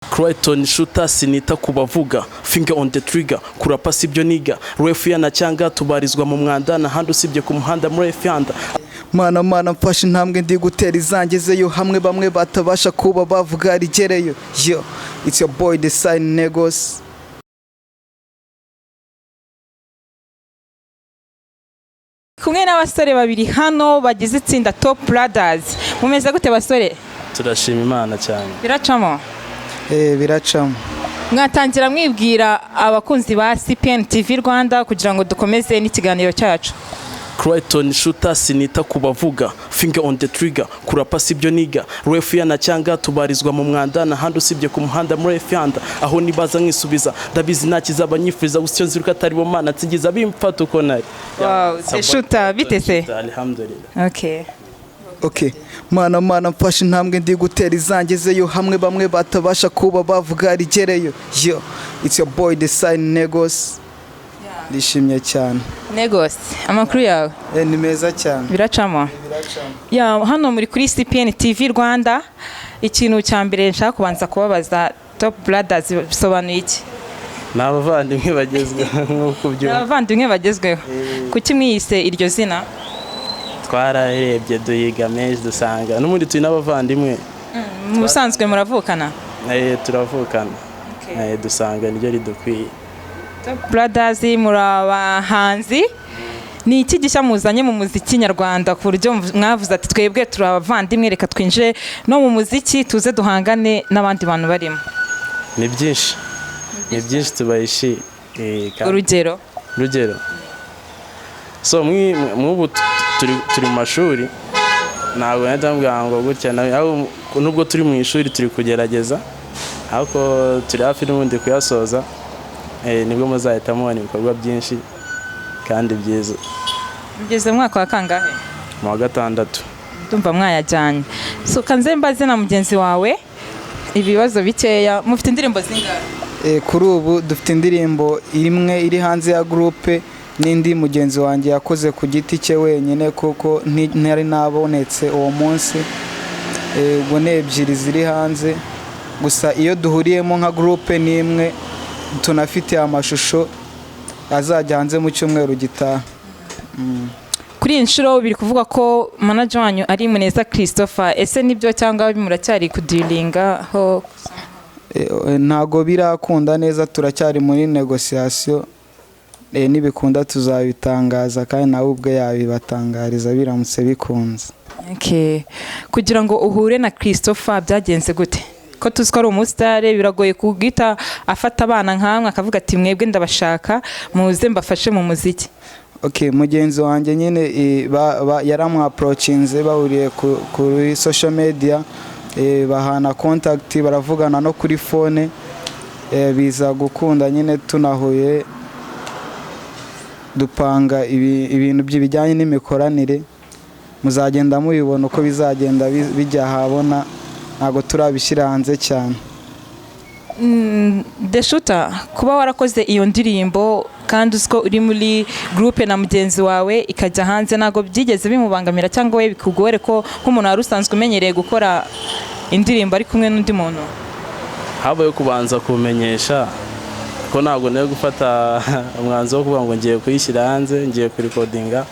Crichton shooter sinita kubavuga finger on the trigger kurapa sibyo niga refu yana cyanga tubarizwa mu mwanda na handi usibye ku muhanda muri Fyanda mana mfashe intambwe ndi gutera izangezeyo hamwe bamwe batabasha kuba bavuga rigereyo yo it's your boy the sign Negos. Kumwe n'abasore babiri hano bagize itsinda Top Brothers. Mumeze gute basore? Turashima Imana cyane. Biracamo? Biracamo. Mwatangira mwibwira abakunzi ba CPN TV Rwanda kugira ngo dukomeze n'ikiganiro cyacu. Crichton shooter sinita kubavuga finger on the trigger kurapa sibyo niga refu yana cyanga tubarizwa mu mwanda na handi usibye ku muhanda muri Fyanda aho nibaza nkisubiza ndabizi nakiza abanyifuriza usyo nziruka atari bo mana nsigiza bimfata uko nari. Wow, c'est shooter bitese. Alhamdulillah. Okay. Mana mfashe intambwe ndi gutera izangezeyo hamwe bamwe batabasha kuba bavuga rigereyo yo it's your boy the sign Negos. Ndishimye cyane. Negos, amakuru yawe? Ni meza cyane. Biracamo? Ya hano muri kuri CPN TV Rwanda ikintu cya mbere nshaka kubanza kubabaza Top Brothers bisobanuye iki? N'abavandimwe bagezweho nk'uko byo. N'abavandimwe bagezweho. Kuki mwiyise iryo zina? Twararebye duhiga menshi dusanga n'umundi turi n'abavandimwe. Mu busanzwe muravukana? Turavukana. Dusanga niryo ridukwiye. Top Brothers murabahanzi ni iki gishya muzanye mu muziki nyarwanda ku buryo mwavuze ati twebwe turabavandimwe reka twinje no mu muziki tuze duhangane n'abandi bantu barimo? Ni byinshi tubayishi urugero so mwubu turi mu mashuri ntabwo ndambwira ngo gutya nubwo turi mu ishuri turi kugerageza ariko turi hafi n'ubundi kuyasoza nibwo muzahita mubona ibikorwa byinshi kandi byiza. Mugeze mwaka wa kangahe? Mu wa 6. Ndumva mwayajyanye. So kanze mbaze na mugenzi wawe ibibazo bikeya mufite indirimbo zingahe? Kuri ubu dufite indirimbo imwe iri hanze ya groupe n'indi mugenzi wanjye yakoze ku giti cye wenyine kuko ntari nabonetse uwo munsi. Ubwo ne ebyiri ziri hanze gusa iyo duhuriyemo nka groupe n'imwe tunafite amashusho azajya hanze mu cyumweru gitaha. Kuri inshuro biri kuvuga ko manager wanyu ari Muneza Christopher, ese nibyo cyangwa muracyari kudilinga ho? Ntago birakunda neza, turacyari muri negotiation. Nibikunda tuzabitangaza kandi nawe ubwe yabibatangariza biramutse bikunze. Kugira ngo uhure na Christopher byagenze gute? Ko tuzi ko ari umusitare biragoye kugita afata abana nkamwe akavuga ati mwebwe ndabashaka muze mbafashe mu muziki. Mugenzi wanjye nyine yaramu approachinze bahuriye kuri social media, bahana contact baravugana no kuri phone, biza gukunda nyine tunahuye dupanga ibintu by'ibijyanye n'imikoranire, muzagenda mubibona uko bizagenda bijya habona, ntago turabishyira hanze cyane. The Shooter, kuba warakoze iyo ndirimbo kandi uziko uri muri groupe na mugenzi wawe ikajya hanze ntago byigeze bimubangamira cyangwa we bikugore ko nk'umuntu wari usanzwe umenyereye gukora indirimbo ari kumwe n'undi muntu? Habaye kubanza kumenyesha ko ntago nayo gufata umwanzo wo kuvuga ngo ngiye kuyishyira hanze, ngiye kurikodinga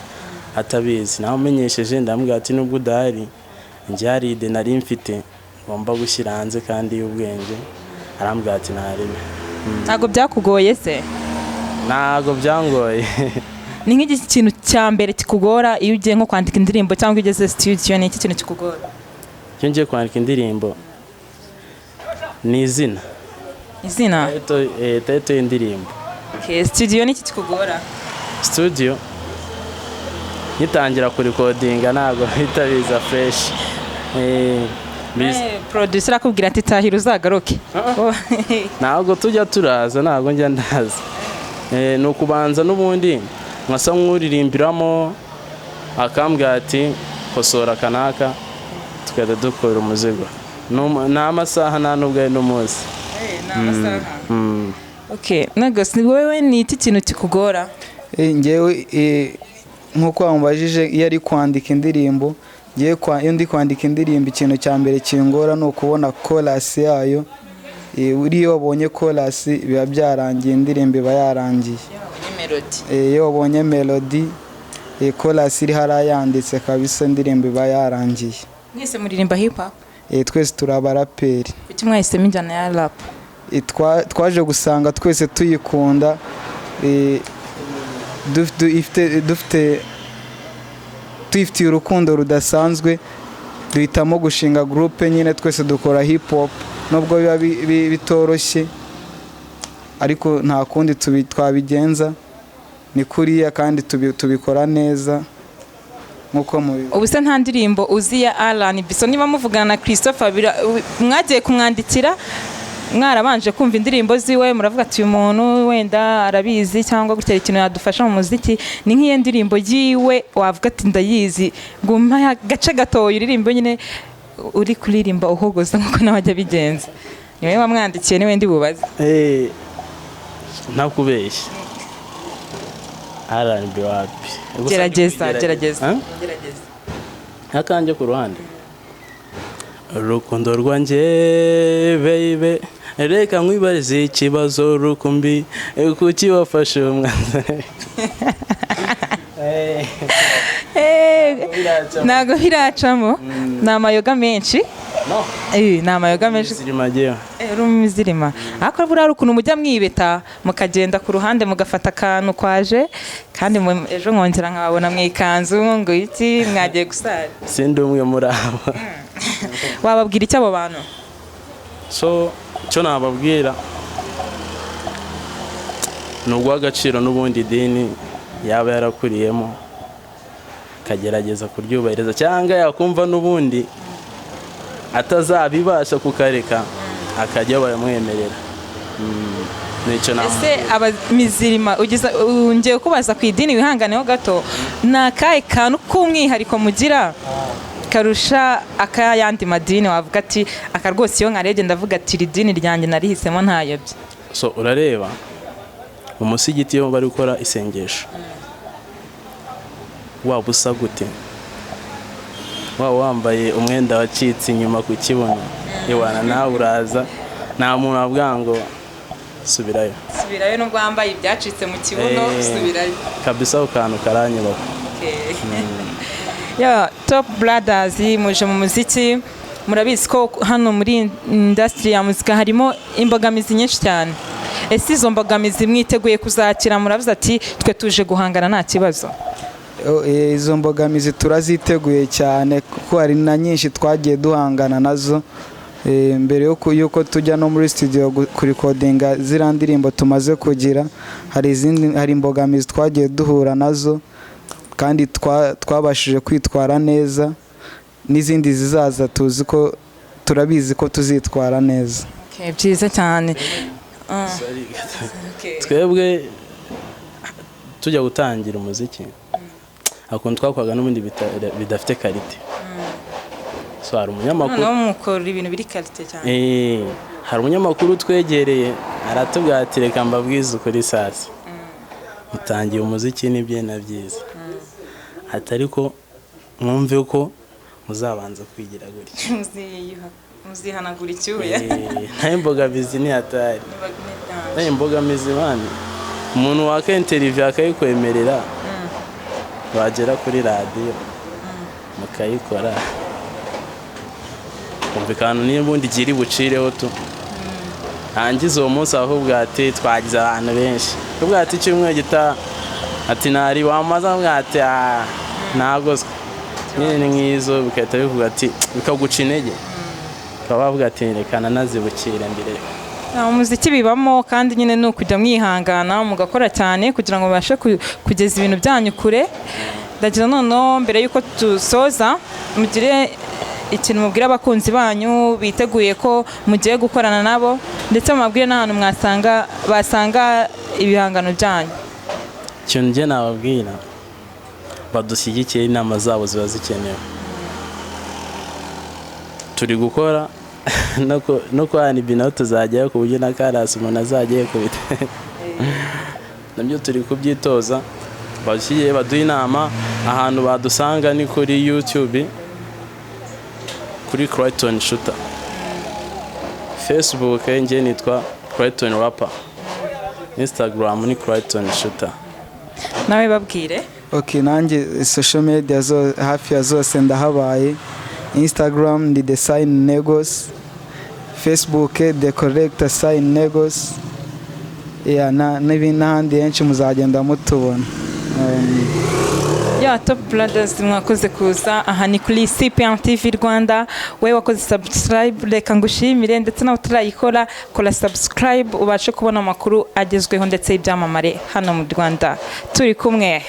atabizi. Naho umenyesheje ndambwira ati nubwo udahari njye hari ide nari mfite ngomba gushyira hanze kandi y'ubwenge. Arambwira ati narebe. Ntago byakugoye se? Ntago byangoye. Ni nk'iki kintu cya mbere kikugora iyo ugiye nko kwandika indirimbo cyangwa ugeze studio, ni iki kintu kikugora? Iyo ngiye kwandika indirimbo ni izina. Title y'indirimbo. Studio ni iki kikugora? Studio nitangira kurikodinga ntago bitabiza fresh. Producer akubwira ati tahira uzagaruke. Ntago tujya turaza, ntago njya ndaza. No kubanza n'ubundi nkasa nk'uririmbiramo akambwira ati kosora kanaka tukajya dukora umuzigo. Nta masaha nta nubwo ari n'umunsi. Negos, ni wowe ni iki kintu kikugora? Ngewe nkuko wamubajije iyo ari kwandika indirimbo, iyo ndi kwandika indirimbo ikintu cya mbere kingora no kubona chorus yayo iyo wabonye chorus biba byarangiye, indirimbo iba yarangiye. Iyo wabonye melody chorus iri harayanditse kabisa, indirimbo iba yarangiye. Mwese muririmba hip hop? Twese turi abaraperi. Kuki mwahisemo injyana ya rap? Twaje gusanga twese tuyikunda, tuyifitiye urukundo rudasanzwe, duhitamo gushinga groupe nyine twese dukora hip hop, nubwo biba bitoroshye ariko nta kundi twabigenza, ni kuriya kandi tubikora neza nkuko mubizi. Ubu se nta ndirimbo uzi ya Alan Biso? Niba muvugana na Christopher mwagiye kumwandikira, mwarabanje kumva indirimbo ziwe, muravuga ati uyu muntu wenda arabizi cyangwa gutera ikintu yadufasha mu muziki, ni nk'iyo ndirimbo yiwe wavuga ati ndayizi, nguma gace gatoya uririmbo nyine uri kuririmba uhogoza nkuko nabajya bigenza, niwe wamwandikiye niwe ndi bubaze? Ntakubeshya, Alan Biwapi, gerageza ntakanje ku ruhande. Urukundo rwanjye baby, reka nkwibarize ikibazo rukumbi, kuki wafashe umwanzuro? Ntago biracamo, ni amayoga menshi. Ni amayoga menshi. Rumizirima. Ariko buriya ukuntu mujya mwibeta mukagenda ku ruhande mugafata akantu kwaje, kandi ejo nkongera nkababona mwikanzu ngo iki mwagiye gusara. Sindi umwe muri abo. Wababwira icyo abo bantu? Cyo nababwira ni ugw'agaciro n'ubundi dini yaba yarakuriyemo, kagerageza kuryubahiriza, cyangwa yakumva n'ubundi atazabibasha kukareka akajya bayamwemerera. Nicyo nawe. Ese abamizirima ngiye kubaza ku idini wihanganeho gato, ni akahe kantu k'umwihariko mugira karusha akayandi madini wavuga ati aka rwose iyo nkarebye ndavuga ati iri dini ryanjye narihisemo ntayobye? Urareba mu musigiti iyo bari gukora isengesho, waba usa gute, waba wambaye umwenda wacitse inyuma ku kibuno, iwana nawe uraza, nta muntu wavuga ngo subirayo nubwo wambaye ibyacitse mu kibuno, subirayo kabisa. Akantu karanyubaka. Top Brothers muje mu muziki, murabizi ko hano muri industry ya muzika harimo imbogamizi nyinshi cyane. Ese izo mbogamizi mwiteguye kuzakira? Muravuze ati twe tuje guhangana nta kibazo. Izo mbogamizi turaziteguye cyane kuko hari na nyinshi twagiye duhangana nazo mbere yuko tujya no muri studio kurikodinga ziriya ndirimbo tumaze kugira. Hari imbogamizi twagiye duhura nazo kandi twabashije kwitwara neza, n'izindi zizaza turabizi ko tuzitwara neza. Byiza cyane. Twebwe tujya gutangira umuziki akuntu twakwaga n'ubundi bidafite karite. Hari umunyamakuru mukora ibintu biri karite cyane. Hari umunyamakuru twegereye aratubwira ati reka mbabwize ukuri sasa, mutangiye umuziki n'ibye na byiza, atari ko mwumve ko muzabanza kwigira gutya, muzihanagura icyuya. nta imbogamizi ni hatari, nta imbogamizi bandi. Umuntu waka interview akayikwemerera, wagera kuri radio mukayikora, kumvikana n'ubundi giri bucireho tu. Hangize uwo munsi ahubwo ati twagize abantu benshi, ubwo ati cyumwe gita ati nari wamaza mwate nagozwe nyine nk'izo, bikahita bivuga ati bikaguca intege, bavuga ati rekana nazibukire mbere. Umuziki bibamo kandi nyine no kujya mwihangana mugakora cyane kugira ngo mubashe kugeza ibintu byanyu kure. Ndagira noneho mbere yuko tusoza mugire ikintu mubwira abakunzi banyu biteguye ko mugiye gukorana nabo, ndetse mubabwire n'ahantu basanga ibihangano byanyu. Ikintu njye nababwira, badushyigikiye, inama zabo ziba zikenewe. Turi gukora no kwa nibina tuzajyayo ku buryo nakarasi umuntu azagiye kubita, nabyo turi kubyitoza. Bashyigiye baduha inama, ahantu badusanga ni kuri YouTube, kuri Crichton Shooter, Facebook njye nitwa Clayton Rapper, Instagram ni Clayton Shooter. nawe babwire. Okay, nanjye social media hafi ya zose ndahabaye. Instagram ndi The Sign Negos, Facebook The Correct Sign Negos, n'ahandi henshi muzagenda mutubona. Top Brothers mwakoze kuza aha ni kuri CPN TV Rwanda. We wakoze subscribe, reka ngushimire, ndetse nawe utarayikora kora subscribe ubashe kubona amakuru agezweho ndetse ibyamamare hano mu Rwanda. Turi kumwe.